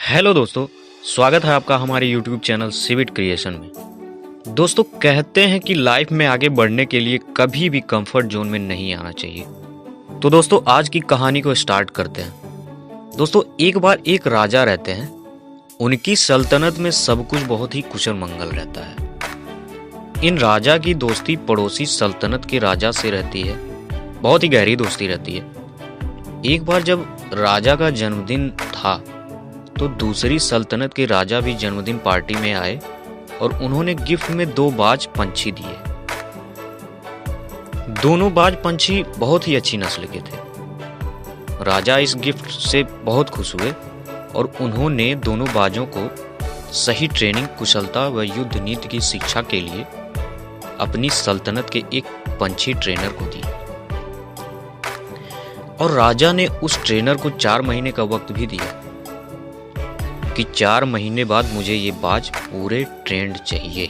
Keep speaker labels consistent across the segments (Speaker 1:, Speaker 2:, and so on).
Speaker 1: Hello दोस्तों, स्वागत है आपका हमारे यूट्यूब चैनल सिविट क्रिएशन में। दोस्तों, कहते हैं कि लाइफ में आगे बढ़ने के लिए कभी भी कंफर्ट जोन में नहीं आना चाहिए। तो दोस्तों, आज की कहानी को स्टार्ट करते हैं। दोस्तों, एक बार एक राजा रहते हैं। उनकी सल्तनत में सब कुछ बहुत ही कुशल मंगल रहता है। इन राजा की दोस्ती पड़ोसी सल्तनत के राजा से रहती है, बहुत ही गहरी दोस्ती रहती है। एक बार जब राजा का जन्मदिन था तो दूसरी सल्तनत के राजा भी जन्मदिन पार्टी में आए और उन्होंने गिफ्ट में 2 बाज पंछी दिए। दोनों बाज पंछी बहुत ही अच्छी नस्ल के थे। राजा इस गिफ्ट से बहुत खुश हुए और उन्होंने दोनों बाजों को सही ट्रेनिंग, कुशलता व युद्ध नीति की शिक्षा के लिए अपनी सल्तनत के एक पंछी ट्रेनर को दी। और राजा ने उस ट्रेनर को 4 महीने का वक्त भी दिया कि 4 महीने बाद मुझे ये बाज पूरे ट्रेंड चाहिए।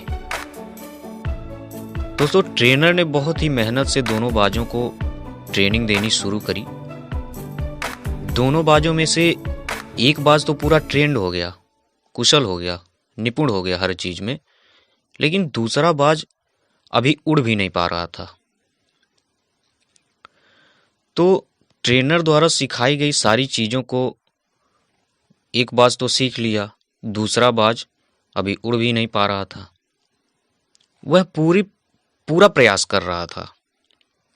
Speaker 1: दोस्तों, ट्रेनर ने बहुत ही मेहनत से दोनों बाजों को ट्रेनिंग देनी शुरू करी। दोनों बाजों में से एक बाज तो पूरा ट्रेंड हो गया, कुशल हो गया, निपुण हो गया हर चीज में, लेकिन दूसरा बाज अभी उड़ भी नहीं पा रहा था। तो ट्रेनर द्वारा सिखाई गई सारी चीजों को एक बाज तो सीख लिया, दूसरा बाज अभी उड़ भी नहीं पा रहा था। वह पूरा प्रयास कर रहा था,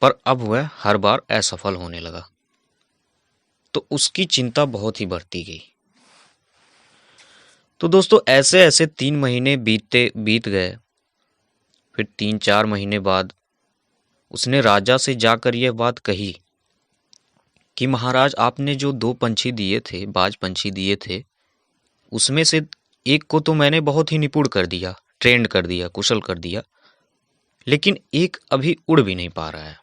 Speaker 1: पर अब वह हर बार असफल होने लगा। तो उसकी चिंता बहुत ही बढ़ती गई। तो दोस्तों, ऐसे ऐसे 3 महीने बीत गए। फिर 3-4 महीने बाद उसने राजा से जाकर यह बात कही कि महाराज, आपने जो 2 पंछी दिए थे, बाज पंछी दिए थे, उसमें से एक को तो मैंने बहुत ही निपुण कर दिया, ट्रेंड कर दिया, कुशल कर दिया, लेकिन एक अभी उड़ भी नहीं पा रहा है।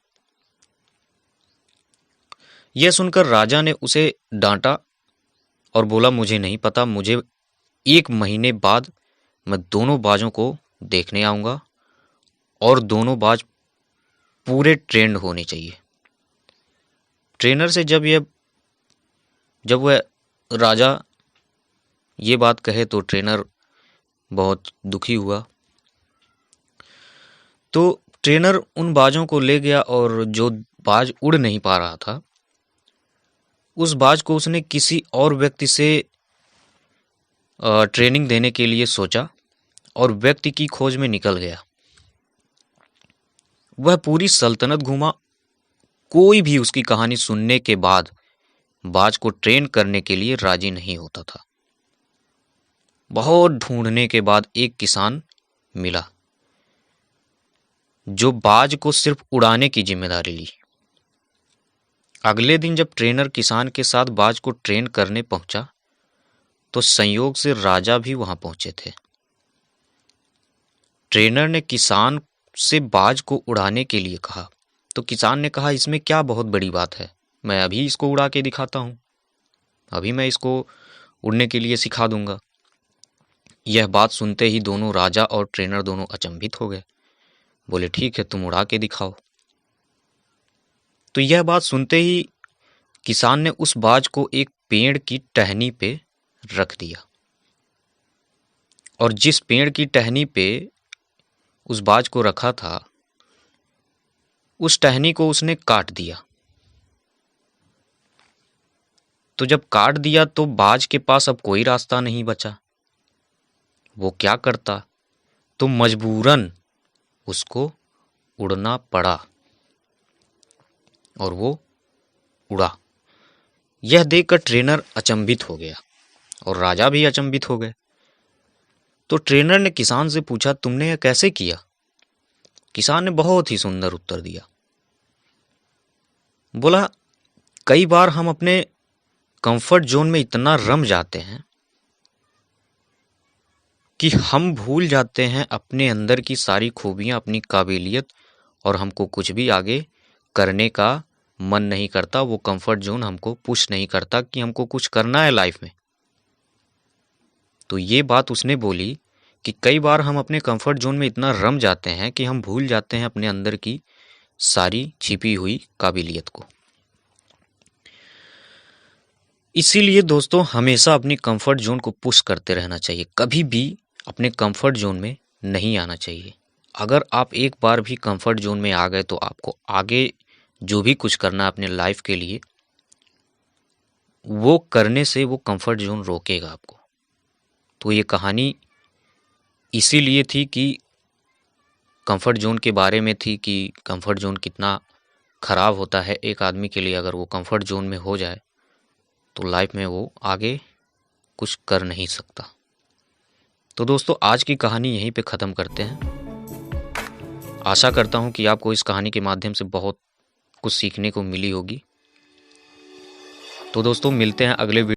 Speaker 1: यह सुनकर राजा ने उसे डांटा और बोला, मुझे नहीं पता, मुझे 1 महीने बाद मैं दोनों बाजों को देखने आऊंगा और दोनों बाज पूरे ट्रेंड होने चाहिए। ट्रेनर से जब वह राजा ये बात कहे तो ट्रेनर बहुत दुखी हुआ। तो ट्रेनर उन बाजों को ले गया और जो बाज उड़ नहीं पा रहा था, उस बाज को उसने किसी और व्यक्ति से ट्रेनिंग देने के लिए सोचा और व्यक्ति की खोज में निकल गया। वह पूरी सल्तनत घूमा, कोई भी उसकी कहानी सुनने के बाद बाज को ट्रेन करने के लिए राजी नहीं होता था। बहुत ढूंढने के बाद एक किसान मिला जो बाज को सिर्फ उड़ाने की जिम्मेदारी ली। अगले दिन जब ट्रेनर किसान के साथ बाज को ट्रेन करने पहुंचा तो संयोग से राजा भी वहां पहुंचे थे। ट्रेनर ने किसान से बाज को उड़ाने के लिए कहा तो किसान ने कहा, इसमें क्या बहुत बड़ी बात है, मैं अभी इसको उड़ा के दिखाता हूं, अभी मैं इसको उड़ने के लिए सिखा दूंगा। यह बात सुनते ही दोनों राजा और ट्रेनर दोनों अचंभित हो गए। बोले, ठीक है, तुम उड़ा के दिखाओ। तो यह बात सुनते ही किसान ने उस बाज को एक पेड़ की टहनी पे रख दिया और जिस पेड़ की टहनी पे उस बाज को रखा था, उस टहनी को उसने काट दिया। तो जब काट दिया तो बाज के पास अब कोई रास्ता नहीं बचा। वो क्या करता? तो मजबूरन उसको उड़ना पड़ा और वो उड़ा। यह देखकर ट्रेनर अचंभित हो गया और राजा भी अचंभित हो गए। तो ट्रेनर ने किसान से पूछा, तुमने यह कैसे किया? किसान ने बहुत ही सुंदर उत्तर दिया। बोला, कई बार हम अपने कंफर्ट जोन में इतना रम जाते हैं कि हम भूल जाते हैं अपने अंदर की सारी खूबियां, अपनी काबिलियत, और हमको कुछ भी आगे करने का मन नहीं करता। वो कंफर्ट जोन हमको पुश नहीं करता कि हमको कुछ करना है लाइफ में। तो ये बात उसने बोली कि कई बार हम अपने कंफर्ट जोन में इतना रम जाते हैं कि हम भूल जाते हैं अपने अंदर की सारी छिपी हुई काबिलियत को। इसीलिए दोस्तों हमेशा अपनी कंफर्ट जोन को पुश करते रहना चाहिए, कभी भी अपने कंफर्ट जोन में नहीं आना चाहिए। अगर आप एक बार भी कंफर्ट जोन में आ गए तो आपको आगे जो भी कुछ करना है अपने लाइफ के लिए, वो करने से वो कंफर्ट जोन रोकेगा आपको। तो ये कहानी इसीलिए थी कि कंफर्ट जोन के बारे में थी कि कंफर्ट जोन कितना ख़राब होता है एक आदमी के लिए। अगर वो कंफर्ट जोन में हो जाए तो लाइफ में वो आगे कुछ कर नहीं सकता। तो दोस्तों आज की कहानी यहीं पे ख़त्म करते हैं। आशा करता हूँ कि आपको इस कहानी के माध्यम से बहुत कुछ सीखने को मिली होगी। तो दोस्तों मिलते हैं अगले वीडियो